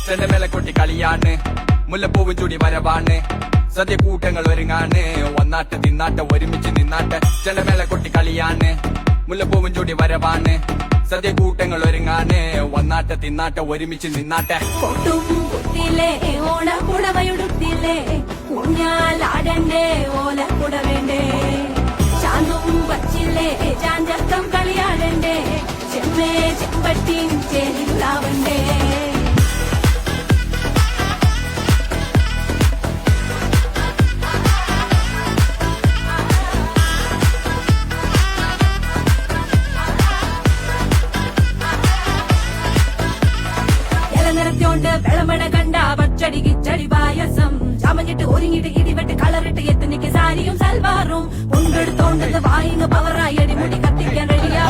ചെണ്ടമേള കൊട്ടി കളിയാണ്, മുല്ലപ്പൂവും ചൂടി വരവാണ്, സദ്യ കൂട്ടങ്ങൾ ഒരുങ്ങാണ്, വന്നാട്ട് തിന്നാട്ട് ഒരുമിച്ച് നിന്നാട്ട്. ചെണ്ടമേള കൊട്ടി കളിയാണ്, മുല്ലപ്പൂവും ചൂടി വരവാണ്, സദ്യ കൂട്ടങ്ങൾ ഒരുങ്ങാണ്, വന്നാട്ട് തിന്നാട്ട് ഒരുമിച്ച് നിന്നാട്ടെ. ഓണക്കുടവയുടുത്തില്ലേ ഊഞ്ഞാലാടണ്ടേ ഓലക്കുട വേണ്ടേ, ശാന്തും വച്ചില്ലേ ചാഞ്ചക്കം കളിയാടണ്ടേ, ചെമ്മേ ചെമ്പട്ടിൻ ചേരിലാവണ്ടേ. നിറത്തോണ്ട് വിളമണ കണ്ട പച്ചടി കിച്ചടി പായസം, ചമഞ്ഞിട്ട് ഒരുങ്ങിട്ട് ഇടിവെട്ട് കളറിട്ട് എത്തുനിക്ക് സാരിയും സൽവാറും, കൊണ്ടെടുത്തോണ്ടത് വായിന്ന് പവറായി അടിമുടി കത്തിക്കാൻ റെഡിയാ.